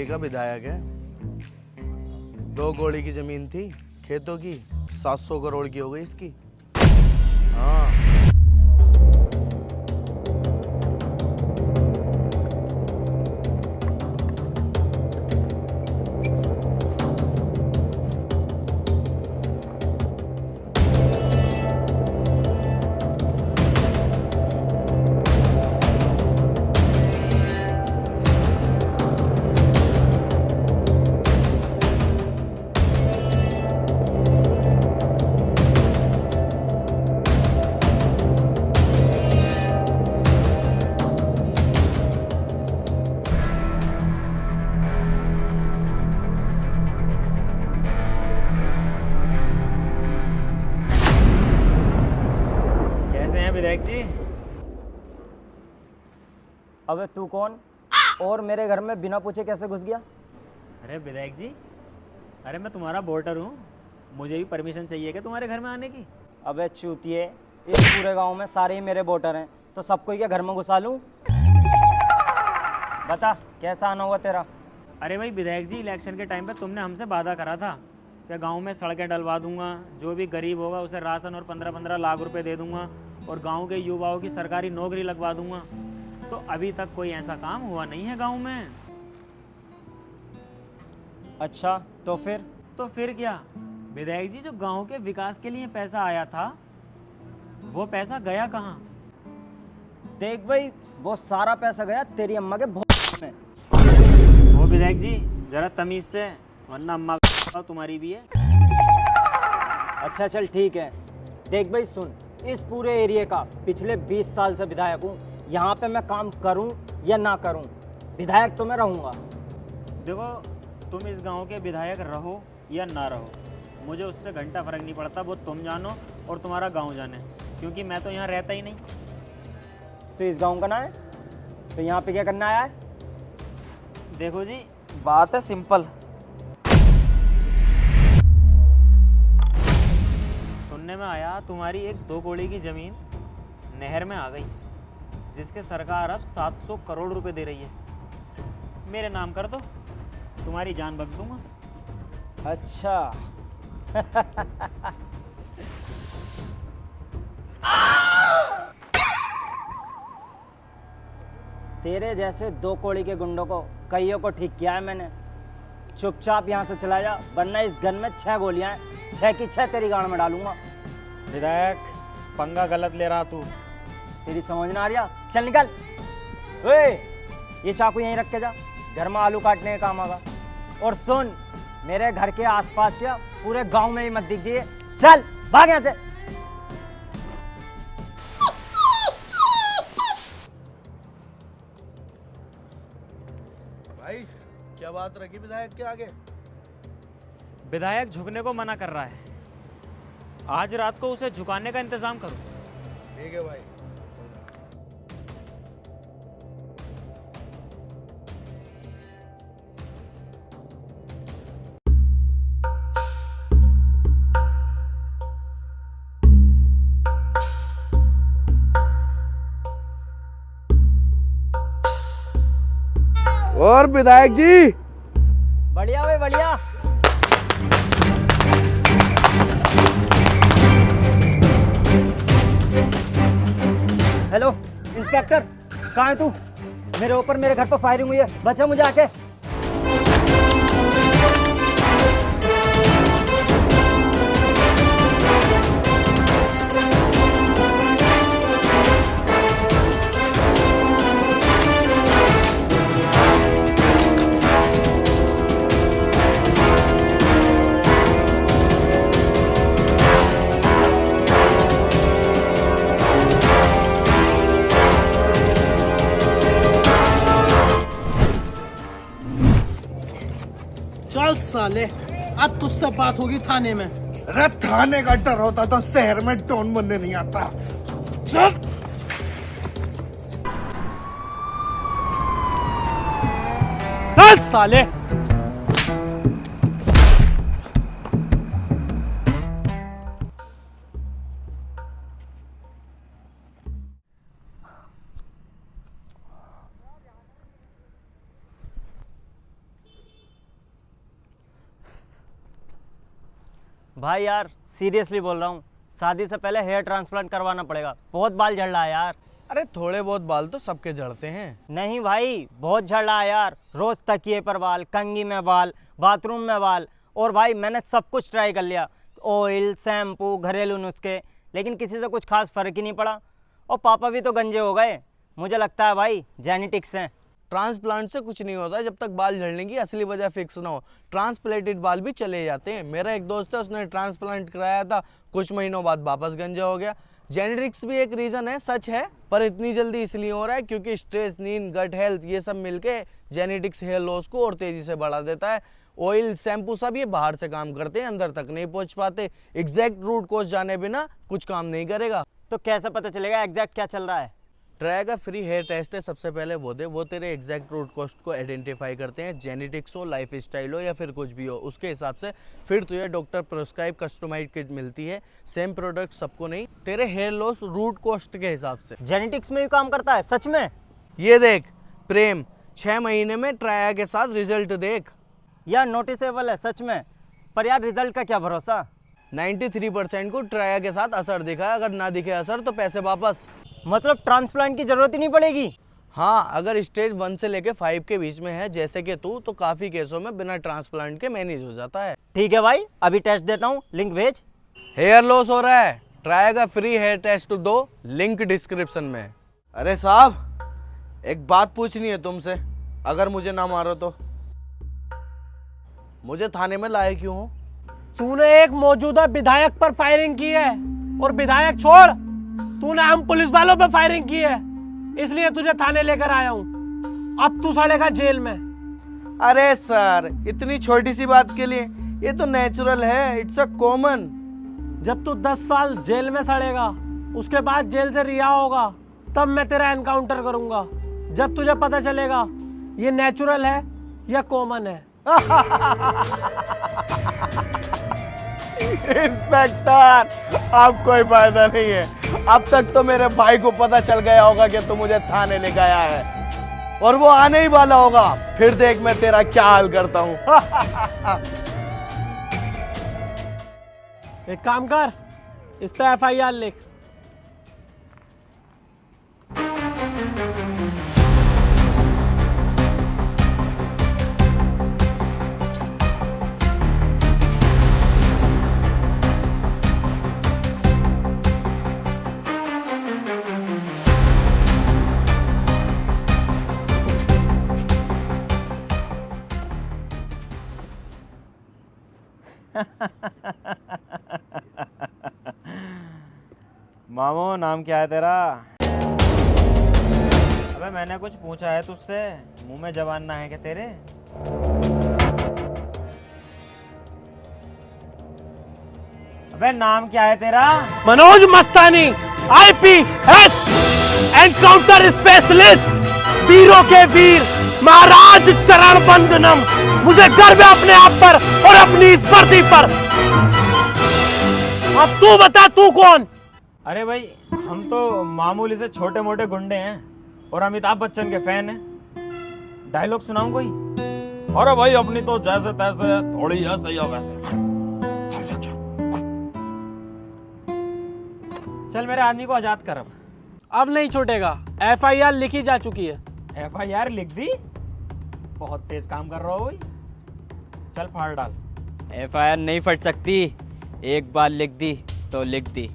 Area का विधायक है। 2 कौड़ी की जमीन थी खेतों की, 700 करोड़ की हो गई इसकी। हाँ। विधायक जी। अबे तू कौन और मेरे घर में बिना पूछे कैसे घुस गया? अरे विधायक जी, अरे मैं तुम्हारा वोटर हूँ, मुझे भी परमिशन चाहिए क्या तुम्हारे घर में आने की? अबे चूतिए, इस पूरे गांव में सारे ही मेरे वोटर हैं, तो सबको ही क्या घर में घुसा लूं? बता कैसा आना हुआ तेरा? अरे भाई विधायक जी, इलेक्शन के टाइम पे तुमने हमसे वादा करा था कि गांव में सड़कें डलवा दूंगा, जो भी गरीब होगा उसे राशन और 15-15 लाख रुपए दे दूंगा और गांव के युवाओं की सरकारी नौकरी लगवा दूंगा। तो अभी तक कोई ऐसा काम हुआ नहीं है गांव में। अच्छा तो फिर क्या विधायक जी, जो गांव के विकास के लिए पैसा आया था वो पैसा गया कहाँ? देख भाई, वो सारा पैसा गया तेरी अम्मा के भोज में। वो विधायक जी जरा तमीज से, वरना अम्मा तुम्हारी भी है। अच्छा चल ठीक है। देख भाई सुन, इस पूरे एरिया का पिछले 20 साल से विधायक हूँ। यहाँ पे मैं काम करूँ या ना करूँ, विधायक तो मैं रहूँगा। देखो, तुम इस गांव के विधायक रहो या ना रहो, मुझे उससे घंटा फर्क नहीं पड़ता। वो तुम जानो और तुम्हारा गांव जाने, क्योंकि मैं तो यहाँ रहता ही नहीं। तो इस गांव का ना है, तो यहाँ पे क्या करना आया है? देखो जी, बात है सिंपल। सुनने में आया तुम्हारी एक 2 कौड़ी की जमीन नहर में आ गई, जिसके सरकार अब 700 करोड़ रुपए दे रही है। मेरे नाम कर दो, तुम्हारी जान बख्श दूंगा। अच्छा तेरे जैसे 2 कौड़ी के गुंडों को कईयों को ठीक किया है मैंने। चुपचाप यहाँ से चला जा, वरना इस गन में 6 गोलियां हैं, 6 की 6 तेरी गांड में डालूंगा। विधायक, पंगा गलत ले रहा तू। तेरी समझ ना आ रहा? चल निकल। ओए, ये चाकू यहीं रख के जा, घर में आलू काटने का काम आगा। और सुन, मेरे घर के आसपास क्या पूरे गांव में ही मत दीजिए। चल भाग यहाँ से। भाई क्या बात रखी विधायक के आगे? विधायक झुकने को मना कर रहा है, आज रात को उसे झुकाने का इंतजाम करो। ठीक है भाई। और विधायक जी? बढ़िया भाई बढ़िया। हेलो इंस्पेक्टर, कहाँ है तू? मेरे ऊपर मेरे घर पर फायरिंग हुई है, बचा मुझे आके। चल साले, अब तुझसे बात होगी थाने में। अरे थाने का डर होता तो शहर में टोन बनने नहीं आता। चल चल साले। भाई यार सीरियसली बोल रहा हूँ, शादी से पहले हेयर ट्रांसप्लांट करवाना पड़ेगा, बहुत बाल झड़ रहा है यार। अरे थोड़े बहुत बाल तो सबके झड़ते हैं। नहीं भाई, बहुत झड़ रहा है यार, रोज तकिए पर बाल, कंघी में बाल, बाथरूम में बाल। और भाई मैंने सब कुछ ट्राई कर लिया, ऑयल, शैम्पू, घरेलू नुस्खे, लेकिन किसी से कुछ खास फर्क ही नहीं पड़ा। और पापा भी तो गंजे हो गए। मुझे लगता है भाई जेनेटिक्स है। ट्रांसप्लांट से कुछ नहीं होता जब तक बाल झड़ने की असली वजह फिक्स ना हो। ट्रांसप्लांटेड बाल भी चले जाते हैं। मेरा एक दोस्त है, उसने ट्रांसप्लांट कराया था, कुछ महीनों बाद वापस गंजा हो गया। जेनेटिक्स भी एक रीज़न है, सच है, पर इतनी जल्दी इसलिए हो रहा है क्योंकि स्ट्रेस, नींद, गट हेल्थ ये सब मिलके जेनेटिक्स हेयर लॉस को और तेज़ी से बढ़ा देता है। ऑयल, शैम्पू सब ये बाहर से काम करते हैं, अंदर तक नहीं पहुंच पाते। एग्जैक्ट रूट कॉज जाने बिना कुछ काम नहीं करेगा। तो कैसे पता चलेगा एग्जैक्ट क्या चल रहा है? ट्राई का फ्री हेयर टेस्ट है, सबसे पहले वो दे, वो तेरे एग्जैक्ट रूट कॉस्ट को आइडेंटिफाई करते हैं। जेनेटिक्स हो, लाइफ स्टाइल हो या फिर कुछ भी हो, उसके हिसाब से फिर तुझे डॉक्टर प्रिस्क्राइब कस्टमाइज्ड किट मिलती है। सेम प्रोडक्ट सबको नहीं, तेरे हेयर लॉस रूट कॉस्ट के हिसाब से। जेनेटिक्स में भी काम करता है सच में? ये देख प्रेम, 6 महीने में ट्राया के साथ रिजल्ट देख। यार नोटिसेबल है सच में, पर यार रिजल्ट का क्या भरोसा? 93% को ट्राया के साथ असर दिखा, अगर ना दिखे असर तो पैसे वापस। मतलब ट्रांसप्लांट की जरूरत ही नहीं पड़ेगी? हाँ, अगर स्टेज 1 से लेके 5 के बीच में है जैसे कि तू, तो काफ़ी केसों में बिना ट्रांसप्लांट के मैनेज हो जाता है। ठीक है भाई, अभी टेस्ट देता हूँ, लिंक भेज। हेयर लॉस हो रहा है, ट्राई का फ्री हेयर टेस्ट दो, लिंक डिस्क्रिप्शन में। अरे साहब, एक बात पूछनी है तुमसे, अगर मुझे ना मारो तो। मुझे थाने में लाए क्यों हो? तूने एक मौजूदा विधायक पर फायरिंग की है, और विधायक छोड़, तूने हम पुलिस वालों पे फायरिंग की है, इसलिए तुझे थाने लेकर आया हूँ। अब तू सड़ेगा जेल में। अरे सर, इतनी छोटी सी बात के लिए, ये तो नेचुरल है, इट्स अ कॉमन। जब तू 10 साल जेल में सड़ेगा, उसके बाद जेल से रिहा होगा, तब मैं तेरा एनकाउंटर करूंगा। जब तुझे पता चलेगा ये नेचुरल है या कॉमन है। इंस्पेक्टर, अब कोई फायदा नहीं है। अब तक तो मेरे भाई को पता चल गया होगा कि तू मुझे थाने लेके आया है, और वो आने ही वाला होगा। फिर देख मैं तेरा क्या हाल करता हूँ। एक काम कर, इस पे FIR लिख। मामू, नाम क्या है तेरा? अबे मैंने कुछ पूछा है तुझसे, मुंह में जबान ना है क्या तेरे? अबे नाम क्या है तेरा? मनोज मस्तानी, IPS, एनकाउंटर स्पेशलिस्ट, वीरों के वीर, महाराज चरण वंदनम। मुझे गर्व है अपने आप पर और अपनी इस वर्दी पर। अब तू बता, तू कौन? अरे भाई, हम तो मामूली से छोटे मोटे गुंडे हैं और अमिताभ बच्चन के फैन हैं। डायलॉग सुनाऊं कोई? अरे भाई, अपनी तो जैसे तैसे है, थोड़ी ऐसे ही हो वैसे। चल मेरे आदमी को आजाद कर। अब नहीं छूटेगा, FIR लिखी जा चुकी है। FIR लिख दी? बहुत तेज काम कर रहा हो भाई। चल फाड़ डाल। FIR नहीं फट सकती, एक बार लिख दी तो लिख दी।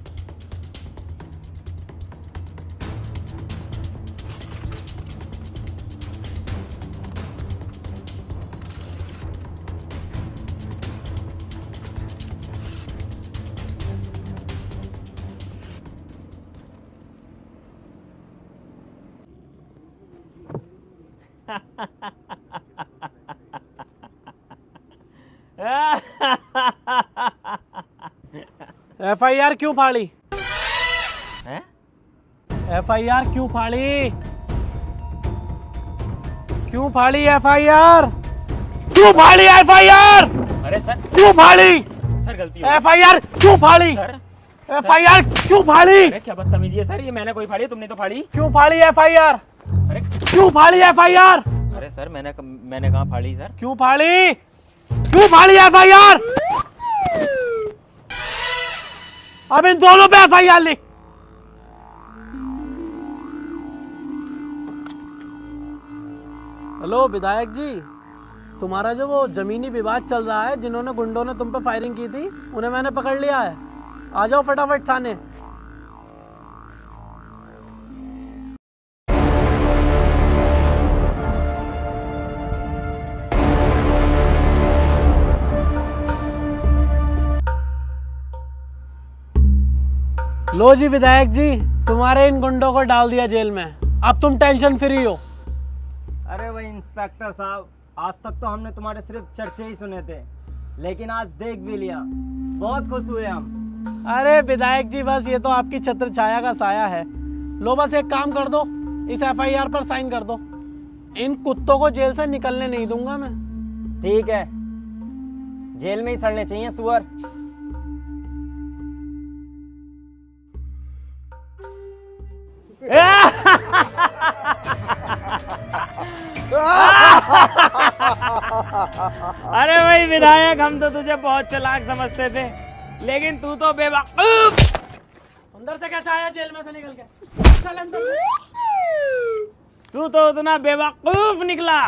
FIR क्यों फाड़ी? हैं? FIR क्यों फाड़ी? क्यों फाड़ी FIR? क्यों फाड़ी FIR? अरे सर, क्यों फाड़ी सर गलती हो गई। FIR? क्यों फाड़ी सर, FIR? क्यों फाड़ी? अरे क्या बदतमीजी है सर, ये मैंने कोई फाड़ी है, तुमने तो फाड़ी। क्यों फाड़ी FIR? अरे क्यों फाड़ी FIR? अरे सर, मैंने कहाँ फाड़ी सर? क्यों फाड़ी? क्यों फाड़ी FIR? अब इन दोनों पे FIR लिख। हेलो विधायक जी, तुम्हारा जो वो जमीनी विवाद चल रहा है, जिन्होंने गुंडों ने तुम पे फायरिंग की थी, उन्हें मैंने पकड़ लिया है। आ जाओ फटाफट थाने। लो जी विधायक जी, तुम्हारे इन गुंडों को डाल दिया जेल में। अब तुम टेंशन फ्री हो। अरे भाई इंस्पेक्टर साहब, आज तक तो हमने तुम्हारे सिर्फ चर्चे ही सुने थे, लेकिन आज देख भी लिया। बहुत खुश हुए हम। अरे विधायक जी, बस ये तो आपकी छत्र छाया का साया है। लो बस एक काम कर दो, इस FIR पर साइन कर दो। इन कुत्तों को जेल से निकलने नहीं दूंगा मैं। ठीक है, जेल में ही सड़ने चाहिए सुअर। अरे भाई विधायक, हम तो तुझे बहुत चालाक समझते थे, लेकिन तू तो बेवकूफ। अंदर से कैसे आया जेल में से निकल के? चल अंदर। तू तो उतना बेवकूफ निकला।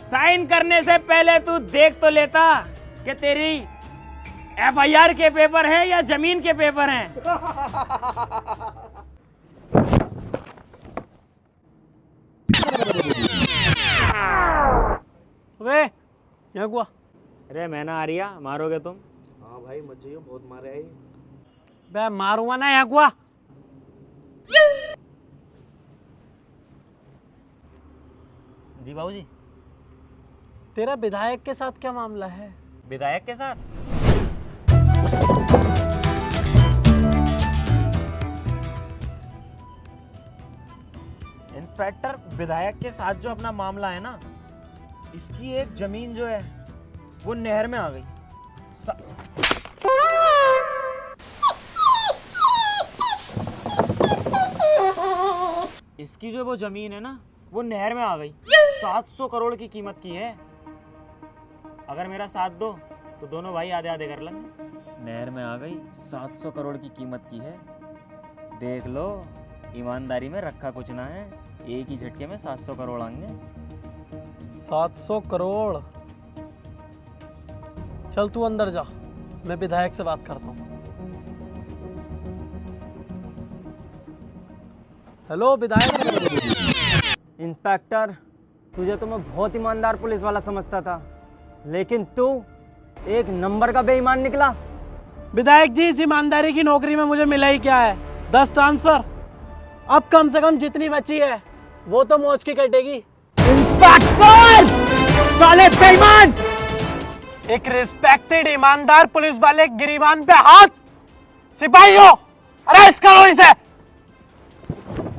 साइन करने से पहले तू देख तो लेता कि तेरी FIR के पेपर हैं या जमीन के पेपर हैं। वे यहाँ हुआ। अरे मैं ना आ रिया, मारोगे तुम? हाँ भाई मत जाइए, बहुत मारे आई। बे मारूंगा ना यहाँ हुआ। जी बाबूजी। तेरा विधायक के साथ क्या मामला है? विधायक के साथ? इंस्पेक्टर, विधायक के साथ जो अपना मामला है ना, इसकी एक जमीन जो है वो नहर में आ गई। इसकी जो वो जमीन है ना, वो नहर में आ गई। 700 करोड़ की कीमत की है। अगर मेरा साथ दो तो दोनों भाई आधे आधे कर लेंगे। नहर में आ गई, 700 करोड़ की कीमत की है। देख लो, ईमानदारी में रखा कुछ ना है। एक ही झटके में 700 करोड़ आएंगे। 700 करोड़? चल तू अंदर जा, मैं विधायक से बात करता हूँ। हेलो विधायक। इंस्पेक्टर, तुझे तो मैं बहुत ईमानदार पुलिस वाला समझता था, लेकिन तू एक नंबर का बेईमान निकला। विधायक जी, इस ईमानदारी की नौकरी में मुझे मिला ही क्या है? 10 ट्रांसफर। अब कम से कम जितनी बची है वो तो मौज की कटेगी। इंस्पेक्टर साले बेईमान! एक रिस्पेक्टेड ईमानदार पुलिस वाले गिरीबान पे हाथ! सिपाहियों, अरेस्ट करो इसे!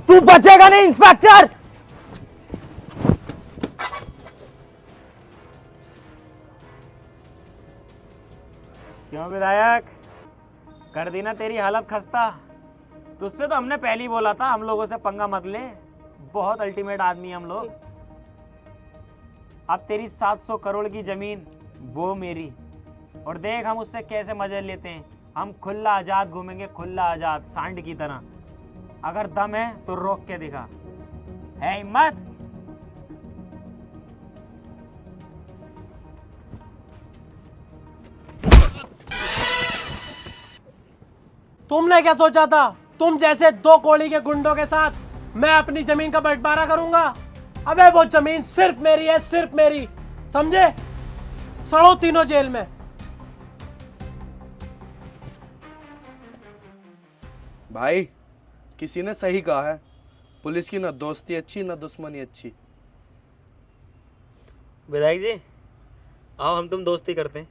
तू बचेगा नहीं इंस्पेक्टर! क्यों विधायक, कर दी ना तेरी हालत खस्ता? तुझसे तो हमने पहले ही बोला था, हम लोगों से पंगा मत ले। बहुत अल्टीमेट आदमी हम लोग। अब तेरी 700 करोड़ की जमीन वो मेरी, और देख हम उससे कैसे मजे लेते हैं। हम खुला आजाद घूमेंगे, खुला आजाद, सांड की तरह। अगर दम है तो रोक के दिखा। है हिम्मत? तुमने क्या सोचा था? तुम जैसे 2 कौड़ी के गुंडों के साथ मैं अपनी जमीन का बंटवारा करूंगा? अबे वो जमीन सिर्फ मेरी है, सिर्फ मेरी, समझे? सड़ो तीनों जेल में। भाई किसी ने सही कहा है, पुलिस की ना दोस्ती अच्छी ना दुश्मनी अच्छी। विधायक जी, आओ हम तुम दोस्ती करते हैं।